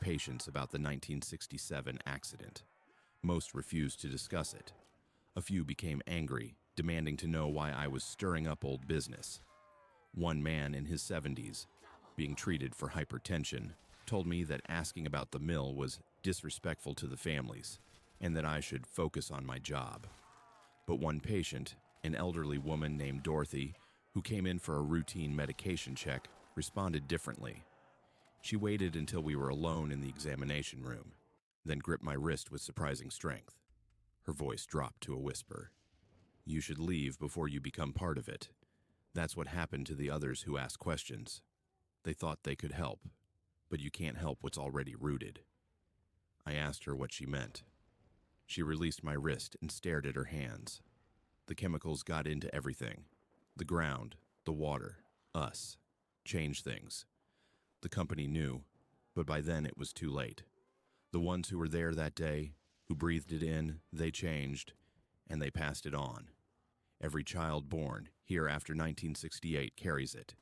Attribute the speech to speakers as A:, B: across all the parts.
A: patients about the 1967 accident. Most refused to discuss it. A few became angry, demanding to know why I was stirring up old business. One man in his 70s, being treated for hypertension, told me that asking about the mill was disrespectful to the families and that I should focus on my job. But one patient, an elderly woman named Dorothy, who came in for a routine medication check, responded differently. She waited until we were alone in the examination room, then gripped my wrist with surprising strength. Her voice dropped to a whisper. "You should leave before you become part of it. That's what happened to the others who asked questions. They thought they could help, but you can't help what's already rooted." I asked her what she meant. She released my wrist and stared at her hands. The chemicals got into everything. The ground, the water, us. Changed things. The company knew, but by then it was too late. The ones who were there that day, who breathed it in, they changed, and they passed it on. Every child born here after 1968 carries it.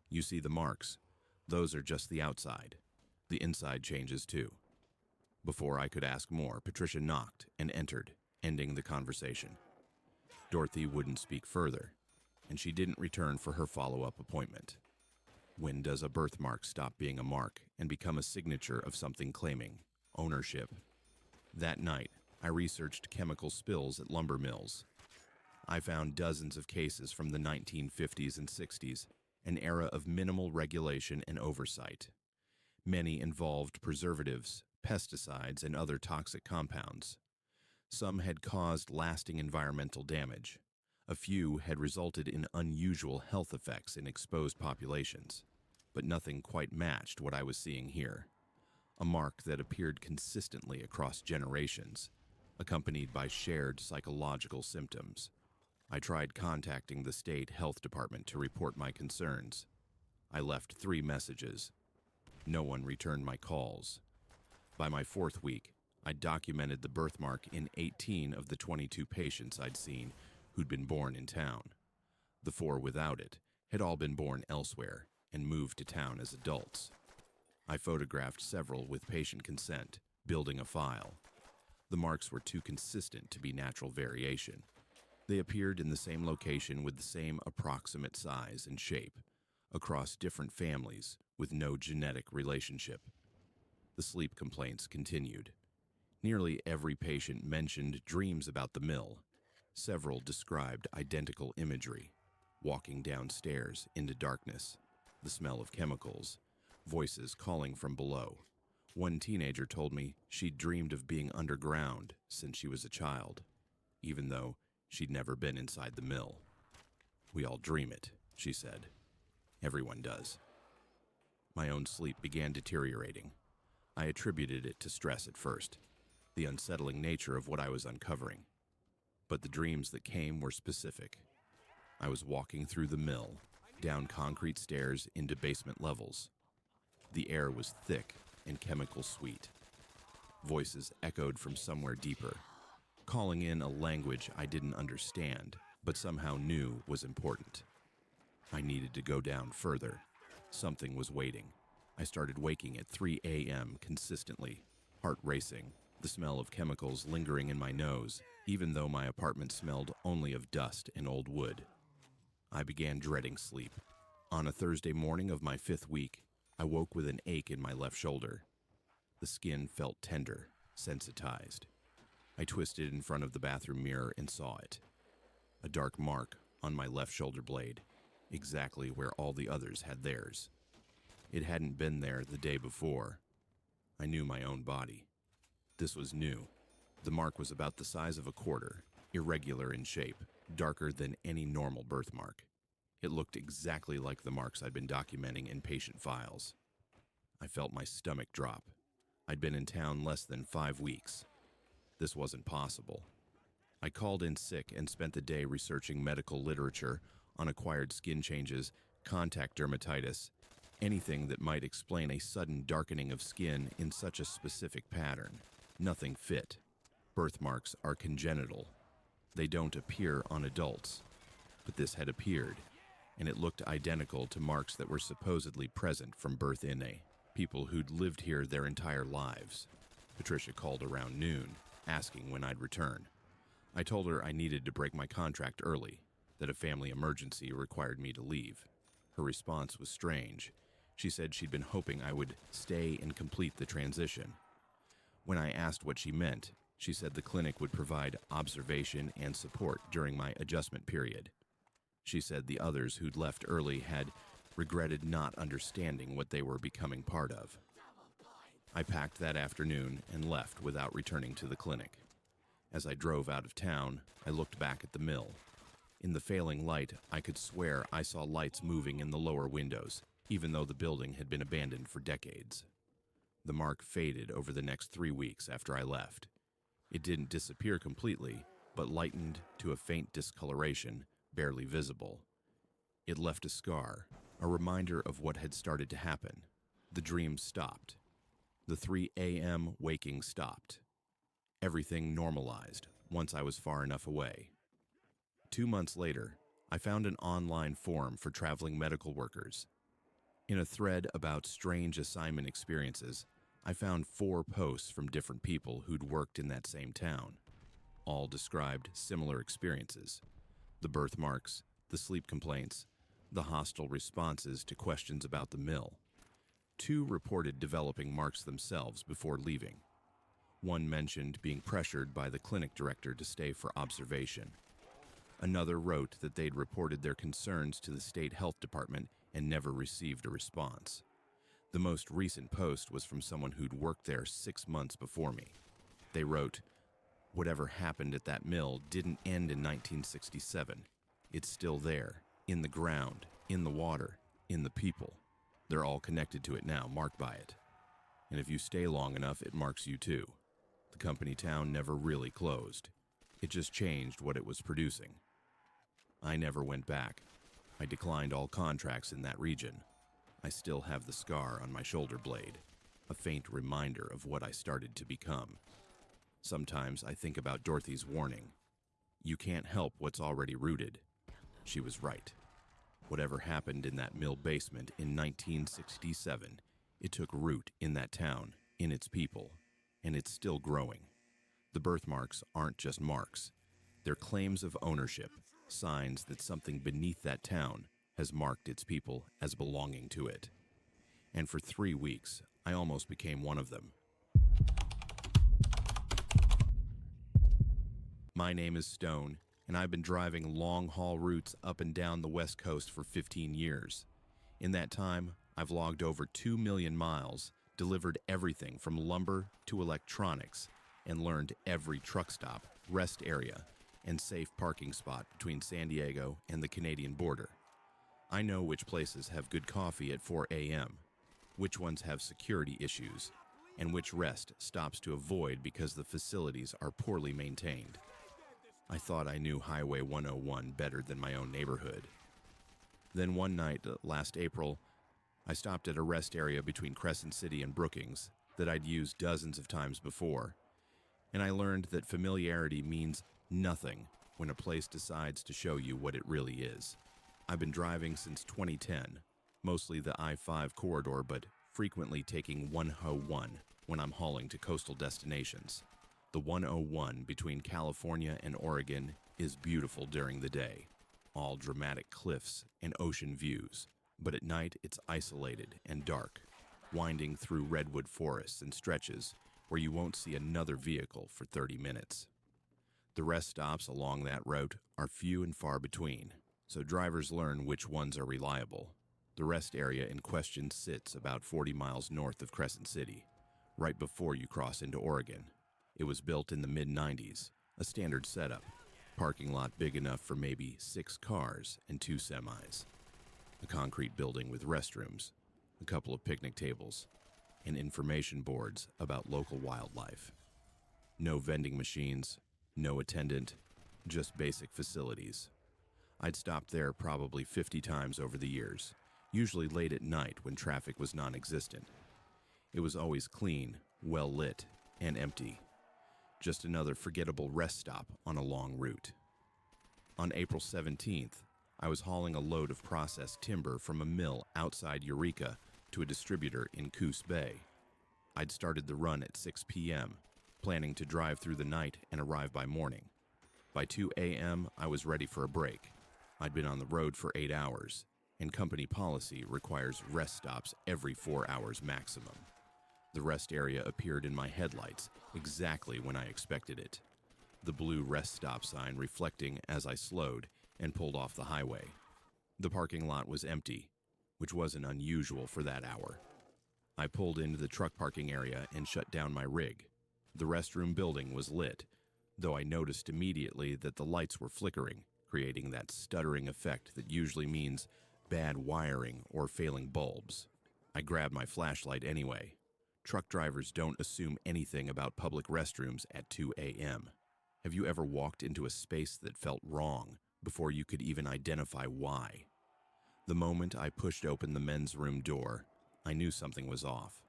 A: You see the marks. Those are just the outside. The inside changes too. Before I could ask more, Patricia knocked and entered, ending the conversation. Dorothy wouldn't speak further, and she didn't return for her follow-up appointment. When does a birthmark stop being a mark and become a signature of something claiming ownership? That night, I researched chemical spills at lumber mills. I found dozens of cases from the 1950s and 60s, an era of minimal regulation and oversight. Many involved preservatives, pesticides, and other toxic compounds. Some had caused lasting environmental damage. A few had resulted in unusual health effects in exposed populations, but nothing quite matched what I was seeing here. A mark that appeared consistently across generations, accompanied by shared psychological symptoms. I tried contacting the state health department to report my concerns. I left 3 messages. No one returned my calls. By my 4th week, I documented the birthmark in 18 of the 22 patients I'd seen who'd been born in town. The 4 without it had all been born elsewhere and moved to town as adults. I photographed several with patient consent, building a file. The marks were too consistent to be natural variation. They appeared in the same location with the same approximate size and shape, across different families with no genetic relationship. The sleep complaints continued. Nearly every patient mentioned dreams about the mill. Several described identical imagery, walking downstairs into darkness, the smell of chemicals, voices calling from below. One teenager told me she'd dreamed of being underground since she was a child, even though she'd never been inside the mill. "We all dream it," she said. "Everyone does." My own sleep began deteriorating. I attributed it to stress at first, the unsettling nature of what I was uncovering. But the dreams that came were specific. I was walking through the mill, down concrete stairs into basement levels. The air was thick and chemical sweet. Voices echoed from somewhere deeper, calling in a language I didn't understand, but somehow knew was important. I needed to go down further. Something was waiting. I started waking at 3 a.m. consistently, heart racing, the smell of chemicals lingering in my nose, even though my apartment smelled only of dust and old wood. I began dreading sleep. On a Thursday morning of my 5th week, I woke with an ache in my left shoulder. The skin felt tender, sensitized. I twisted in front of the bathroom mirror and saw it. A dark mark on my left shoulder blade, exactly where all the others had theirs. It hadn't been there the day before. I knew my own body. This was new. The mark was about the size of a quarter, irregular in shape, darker than any normal birthmark. It looked exactly like the marks I'd been documenting in patient files. I felt my stomach drop. I'd been in town less than 5 weeks. This wasn't possible. I called in sick and spent the day researching medical literature on acquired skin changes, contact dermatitis, anything that might explain a sudden darkening of skin in such a specific pattern. Nothing fit. Birthmarks are congenital. They don't appear on adults. But this had appeared, and it looked identical to marks that were supposedly present from birth in. People who'd lived here their entire lives. Patricia called around noon, asking when I'd return. I told her I needed to break my contract early, that a family emergency required me to leave. Her response was strange. She said she'd been hoping I would stay and complete the transition. When I asked what she meant, she said the clinic would provide observation and support during my adjustment period. She said the others who'd left early had regretted not understanding what they were becoming part of. I packed that afternoon and left without returning to the clinic. As I drove out of town, I looked back at the mill. In the failing light, I could swear I saw lights moving in the lower windows, even though the building had been abandoned for decades. The mark faded over the next 3 weeks after I left. It didn't disappear completely, but lightened to a faint discoloration, barely visible. It left a scar, a reminder of what had started to happen. The dream stopped. The 3 a.m. waking stopped. Everything normalized once I was far enough away. 2 months later, I found an online forum for traveling medical workers. In a thread about strange assignment experiences, I found 4 posts from different people who'd worked in that same town. All described similar experiences: the birthmarks, the sleep complaints, the hostile responses to questions about the mill. 2 reported developing marks themselves before leaving. One mentioned being pressured by the clinic director to stay for observation. Another wrote that they'd reported their concerns to the state health department and never received a response. The most recent post was from someone who'd worked there 6 months before me. They wrote, "Whatever happened at that mill didn't end in 1967. It's still there, in the ground, in the water, in the people. They're all connected to it now, marked by it. And if you stay long enough, it marks you too. The company town never really closed. It just changed what it was producing." I never went back. I declined all contracts in that region. I still have the scar on my shoulder blade, a faint reminder of what I started to become. Sometimes I think about Dorothy's warning. You can't help what's already rooted. She was right. Whatever happened in that mill basement in 1967, it took root in that town, in its people, and it's still growing. The birthmarks aren't just marks. They're claims of ownership, signs that something beneath that town has marked its people as belonging to it. And for 3 weeks, I almost became one of them. My name is Stone, and I've been driving long-haul routes up and down the West Coast for 15 years. In that time, I've logged over 2 million miles, delivered everything from lumber to electronics, and learned every truck stop, rest area, and safe parking spot between San Diego and the Canadian border. I know which places have good coffee at 4 a.m., which ones have security issues, and which rest stops to avoid because the facilities are poorly maintained. I thought I knew Highway 101 better than my own neighborhood. Then one night, last April, I stopped at a rest area between Crescent City and Brookings that I'd used dozens of times before, and I learned that familiarity means nothing when a place decides to show you what it really is. I've been driving since 2010, mostly the I-5 corridor, but frequently taking 101 when I'm hauling to coastal destinations. The 101 between California and Oregon is beautiful during the day, all dramatic cliffs and ocean views, but at night it's isolated and dark, winding through redwood forests and stretches where you won't see another vehicle for 30 minutes. The rest stops along that route are few and far between, so drivers learn which ones are reliable. The rest area in question sits about 40 miles north of Crescent City, right before you cross into Oregon. It was built in the mid-90s, a standard setup, parking lot big enough for maybe 6 cars and 2 semis. A concrete building with restrooms, a couple of picnic tables, and information boards about local wildlife. No vending machines, no attendant, just basic facilities. I'd stopped there probably 50 times over the years, usually late at night when traffic was non-existent. It was always clean, well lit, and empty. Just another forgettable rest stop on a long route. On April 17th, I was hauling a load of processed timber from a mill outside Eureka to a distributor in Coos Bay. I'd started the run at 6 p.m., planning to drive through the night and arrive by morning. By 2 a.m., I was ready for a break. I'd been on the road for 8 hours, and company policy requires rest stops every 4 hours maximum. The rest area appeared in my headlights exactly when I expected it. The blue rest stop sign reflecting as I slowed and pulled off the highway. The parking lot was empty, which wasn't unusual for that hour. I pulled into the truck parking area and shut down my rig. The restroom building was lit, though I noticed immediately that the lights were flickering, creating that stuttering effect that usually means bad wiring or failing bulbs. I grabbed my flashlight anyway. Truck drivers don't assume anything about public restrooms at 2 a.m. Have you ever walked into a space that felt wrong before you could even identify why? The moment I pushed open the men's room door, I knew something was off.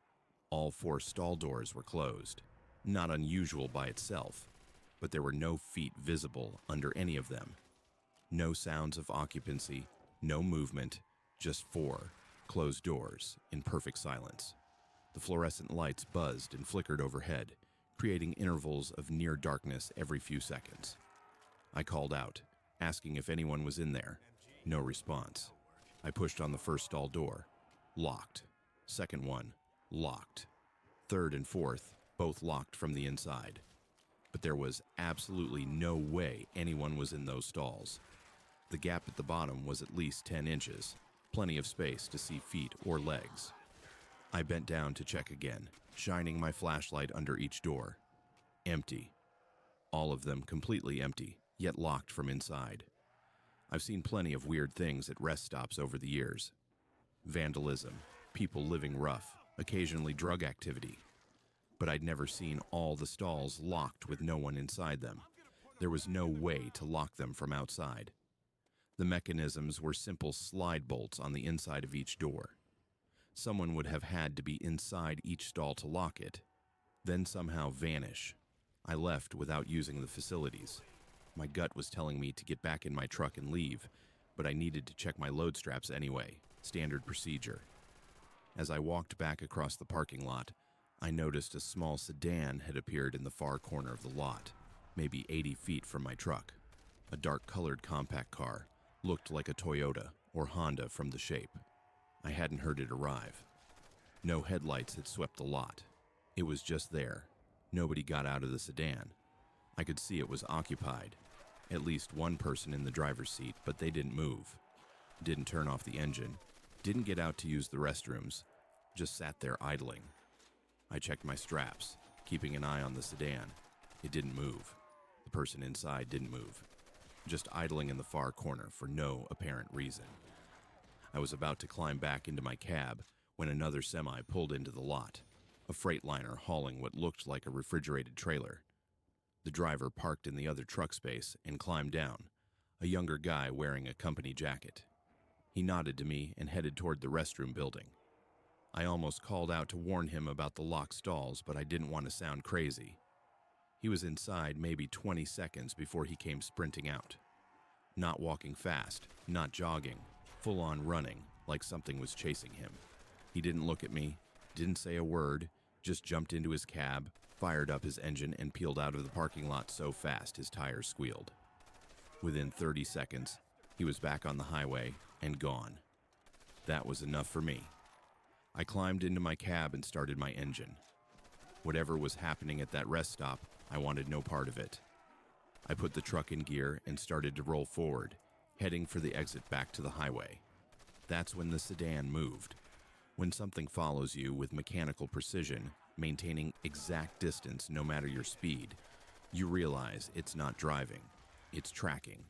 A: All 4 stall doors were closed. Not unusual by itself, but there were no feet visible under any of them. No sounds of occupancy, no movement, just 4 closed doors in perfect silence. The fluorescent lights buzzed and flickered overhead, creating intervals of near darkness every few seconds. I called out, asking if anyone was in there. No response. I pushed on the first stall door. Locked. Second one. Locked. Third and fourth, both locked from the inside. But there was absolutely no way anyone was in those stalls. The gap at the bottom was at least 10 inches, plenty of space to see feet or legs. I bent down to check again, shining my flashlight under each door. Empty. All of them completely empty, yet locked from inside. I've seen plenty of weird things at rest stops over the years. Vandalism, people living rough, occasionally drug activity. But I'd never seen all the stalls locked with no one inside them. There was no way to lock them from outside. The mechanisms were simple slide bolts on the inside of each door. Someone would have had to be inside each stall to lock it, then somehow vanish. I left without using the facilities. My gut was telling me to get back in my truck and leave, but I needed to check my load straps anyway, standard procedure. As I walked back across the parking lot, I noticed a small sedan had appeared in the far corner of the lot, maybe 80 feet from my truck. A dark-colored compact car, looked like a Toyota or Honda from the shape. I hadn't heard it arrive. No headlights had swept the lot. It was just there. Nobody got out of the sedan. I could see it was occupied. At least one person in the driver's seat, but they didn't move. Didn't turn off the engine. Didn't get out to use the restrooms. Just sat there idling. I checked my straps, keeping an eye on the sedan. It didn't move. The person inside didn't move. Just idling in the far corner for no apparent reason. I was about to climb back into my cab when another semi pulled into the lot, a Freightliner hauling what looked like a refrigerated trailer. The driver parked in the other truck space and climbed down, a younger guy wearing a company jacket. He nodded to me and headed toward the restroom building. I almost called out to warn him about the locked stalls, but I didn't want to sound crazy. He was inside maybe 20 seconds before he came sprinting out. Not walking fast, not jogging, full-on running, like something was chasing him. He didn't look at me, didn't say a word, just jumped into his cab, fired up his engine, and peeled out of the parking lot so fast his tires squealed. Within 30 seconds, he was back on the highway and gone. That was enough for me. I climbed into my cab and started my engine. Whatever was happening at that rest stop, I wanted no part of it. I put the truck in gear and started to roll forward, heading for the exit back to the highway. That's when the sedan moved. When something follows you with mechanical precision, maintaining exact distance no matter your speed, you realize it's not driving, it's tracking.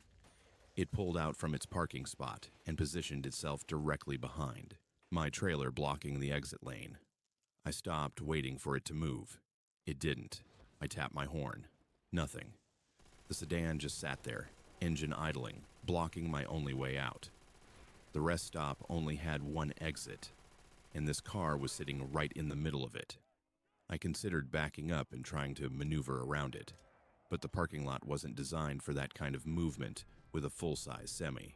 A: It pulled out from its parking spot and positioned itself directly behind, my trailer blocking the exit lane. I stopped, waiting for it to move. It didn't. I tapped my horn. Nothing. The sedan just sat there, engine idling, blocking my only way out. The rest stop only had one exit, and this car was sitting right in the middle of it. I considered backing up and trying to maneuver around it, but the parking lot wasn't designed for that kind of movement with a full-size semi.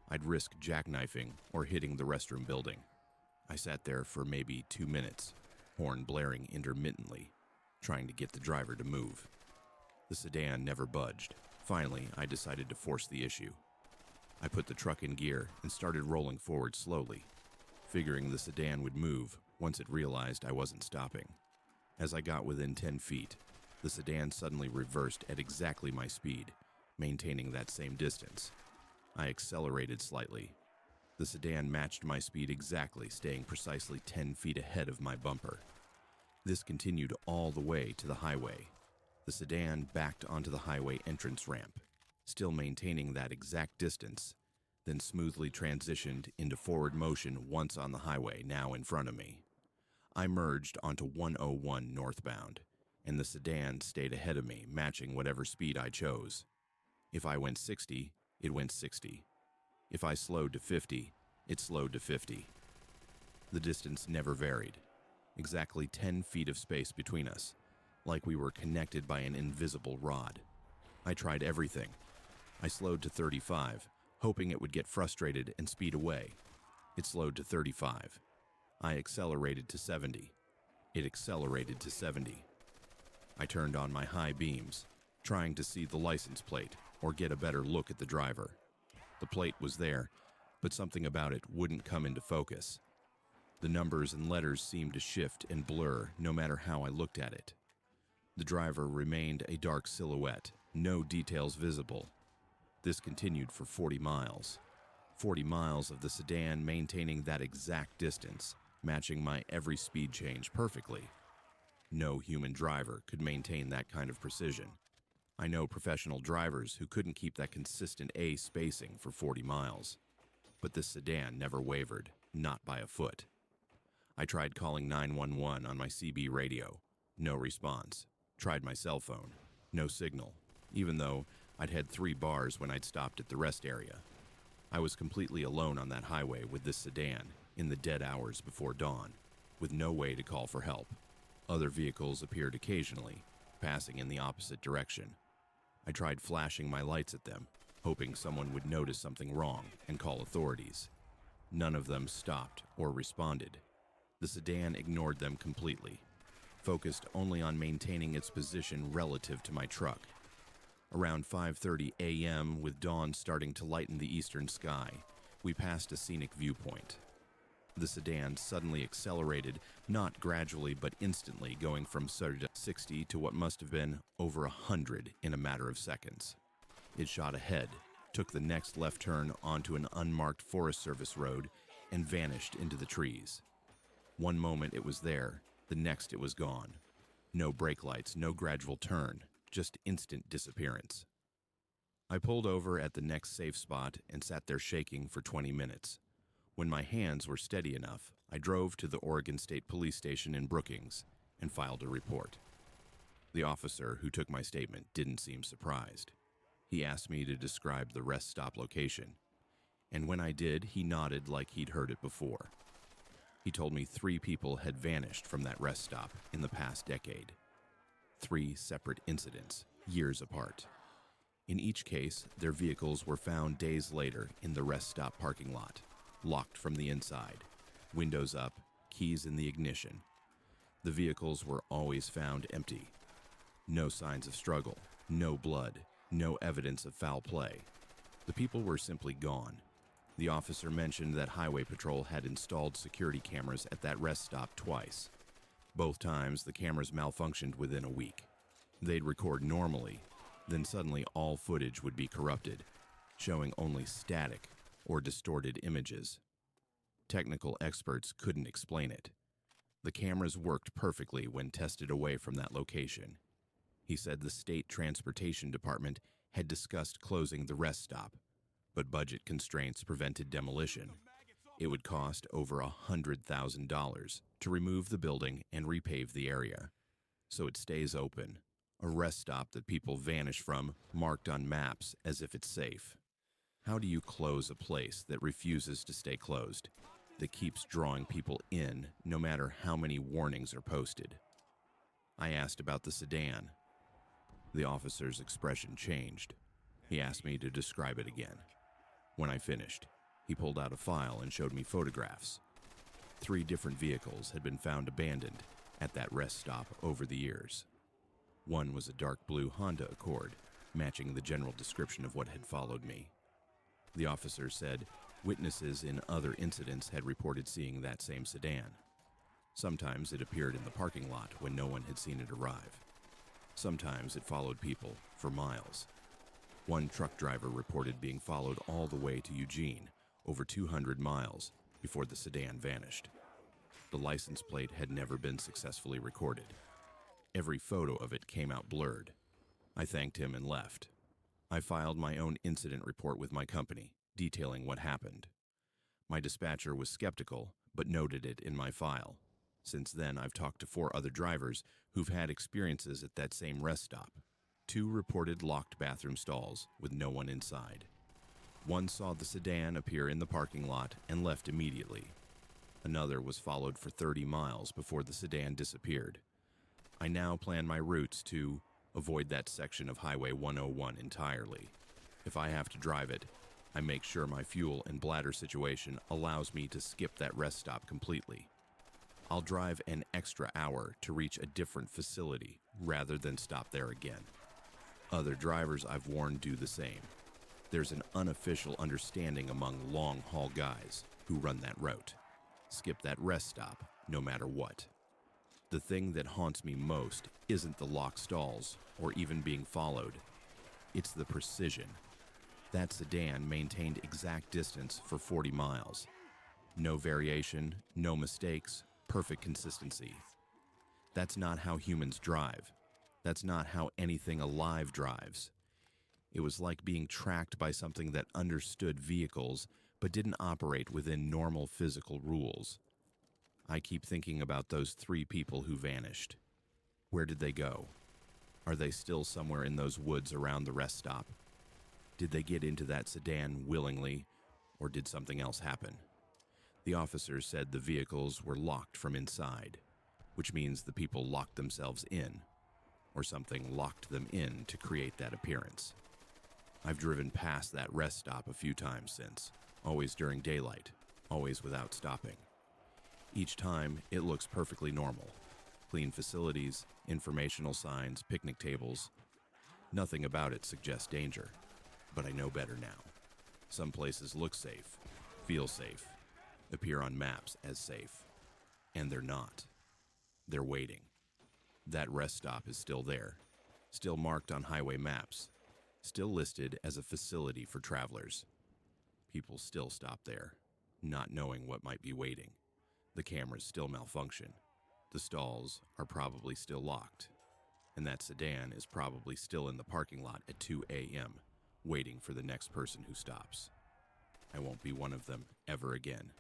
A: I'd risk jackknifing or hitting the restroom building. I sat there for maybe 2 minutes, horn blaring intermittently, trying to get the driver to move. The sedan never budged. Finally, I decided to force the issue. I put the truck in gear and started rolling forward slowly, figuring the sedan would move once it realized I wasn't stopping. As I got within 10 feet, the sedan suddenly reversed at exactly my speed, maintaining that same distance. I accelerated slightly. The sedan matched my speed exactly, staying precisely 10 feet ahead of my bumper. This continued all the way to the highway. The sedan backed onto the highway entrance ramp, still maintaining that exact distance, then smoothly transitioned into forward motion once on the highway, now in front of me. I merged onto 101 northbound, and the sedan stayed ahead of me, matching whatever speed I chose. If I went 60, it went 60. If I slowed to 50, it slowed to 50. The distance never varied. Exactly 10 feet of space between us, like we were connected by an invisible rod. I tried everything. I slowed to 35, hoping it would get frustrated and speed away. It slowed to 35. I accelerated to 70. It accelerated to 70. I turned on my high beams, trying to see the license plate or get a better look at the driver. The plate was there, but something about it wouldn't come into focus. The numbers and letters seemed to shift and blur no matter how I looked at it. The driver remained a dark silhouette, no details visible. This continued for 40 miles. 40 miles of the sedan maintaining that exact distance, matching my every speed change perfectly. No human driver could maintain that kind of precision. I know professional drivers who couldn't keep that consistent A spacing for 40 miles. But this sedan never wavered, not by a foot. I tried calling 911 on my CB radio. No response. Tried my cell phone. No signal, even though I'd had 3 bars when I'd stopped at the rest area. I was completely alone on that highway with this sedan in the dead hours before dawn, with no way to call for help. Other vehicles appeared occasionally, passing in the opposite direction. I tried flashing my lights at them, hoping someone would notice something wrong and call authorities. None of them stopped or responded. The sedan ignored them completely, focused only on maintaining its position relative to my truck. Around 5:30 a.m., with dawn starting to lighten the eastern sky, we passed a scenic viewpoint. The sedan suddenly accelerated, not gradually but instantly, going from 60 to what must have been over 100 in a matter of seconds. It shot ahead, took the next left turn onto an unmarked Forest Service road, and vanished into the trees. One moment it was there, the next it was gone. No brake lights, no gradual turn, just instant disappearance. I pulled over at the next safe spot and sat there shaking for 20 minutes. When my hands were steady enough, I drove to the Oregon State Police Station in Brookings and filed a report. The officer who took my statement didn't seem surprised. He asked me to describe the rest stop location, and when I did, he nodded like he'd heard it before. He told me 3 people had vanished from that rest stop in the past decade. 3 separate incidents, years apart. In each case, their vehicles were found days later in the rest stop parking lot, locked from the inside, windows up, keys in the ignition. The vehicles were always found empty. No signs of struggle, no blood, no evidence of foul play. The people were simply gone. The officer mentioned that Highway Patrol had installed security cameras at that rest stop twice. Both times, the cameras malfunctioned within a week. They'd record normally, then suddenly all footage would be corrupted, showing only static or distorted images. Technical experts couldn't explain it. The cameras worked perfectly when tested away from that location. He said the State Transportation Department had discussed closing the rest stop, but budget constraints prevented demolition. It would cost over $100,000 to remove the building and repave the area. So it stays open, a rest stop that people vanish from, marked on maps as if it's safe. How do you close a place that refuses to stay closed, that keeps drawing people in no matter how many warnings are posted? I asked about the sedan. The officer's expression changed. He asked me to describe it again. When I finished, he pulled out a file and showed me photographs. 3 different vehicles had been found abandoned at that rest stop over the years. One was a dark blue Honda Accord, matching the general description of what had followed me. The officer said witnesses in other incidents had reported seeing that same sedan. Sometimes it appeared in the parking lot when no one had seen it arrive. Sometimes it followed people for miles. One truck driver reported being followed all the way to Eugene, over 200 miles, before the sedan vanished. The license plate had never been successfully recorded. Every photo of it came out blurred. I thanked him and left. I filed my own incident report with my company, detailing what happened. My dispatcher was skeptical, but noted it in my file. Since then, I've talked to 4 other drivers who've had experiences at that same rest stop. 2 reported locked bathroom stalls with no one inside. One saw the sedan appear in the parking lot and left immediately. Another was followed for 30 miles before the sedan disappeared. I now plan my routes to avoid that section of Highway 101 entirely. If I have to drive it, I make sure my fuel and bladder situation allows me to skip that rest stop completely. I'll drive an extra hour to reach a different facility rather than stop there again. Other drivers I've warned do the same. There's an unofficial understanding among long-haul guys who run that route. Skip that rest stop no matter what. The thing that haunts me most isn't the locked stalls or even being followed. It's the precision. That sedan maintained exact distance for 40 miles. No variation, no mistakes, perfect consistency. That's not how humans drive. That's not how anything alive drives. It was like being tracked by something that understood vehicles but didn't operate within normal physical rules. I keep thinking about those 3 people who vanished. Where did they go? Are they still somewhere in those woods around the rest stop? Did they get into that sedan willingly, or did something else happen? The officer said the vehicles were locked from inside, which means the people locked themselves in, or something locked them in to create that appearance. I've driven past that rest stop a few times since, always during daylight, always without stopping. Each time, it looks perfectly normal. Clean facilities, informational signs, picnic tables. Nothing about it suggests danger, but I know better now. Some places look safe, feel safe, appear on maps as safe, and they're not. They're waiting. That rest stop is still there, still marked on highway maps, still listed as a facility for travelers. People still stop there, not knowing what might be waiting. The cameras still malfunction. The stalls are probably still locked. And that sedan is probably still in the parking lot at 2 a.m., waiting for the next person who stops. I won't be one of them ever again.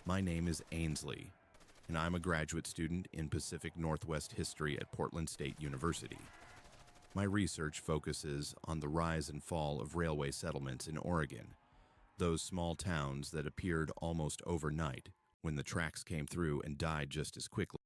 A: My name is Ainsley, and I'm a graduate student in Pacific Northwest History at Portland State University. My research focuses on the rise and fall of railway settlements in Oregon, those small towns that appeared almost overnight when the tracks came through and died just as quickly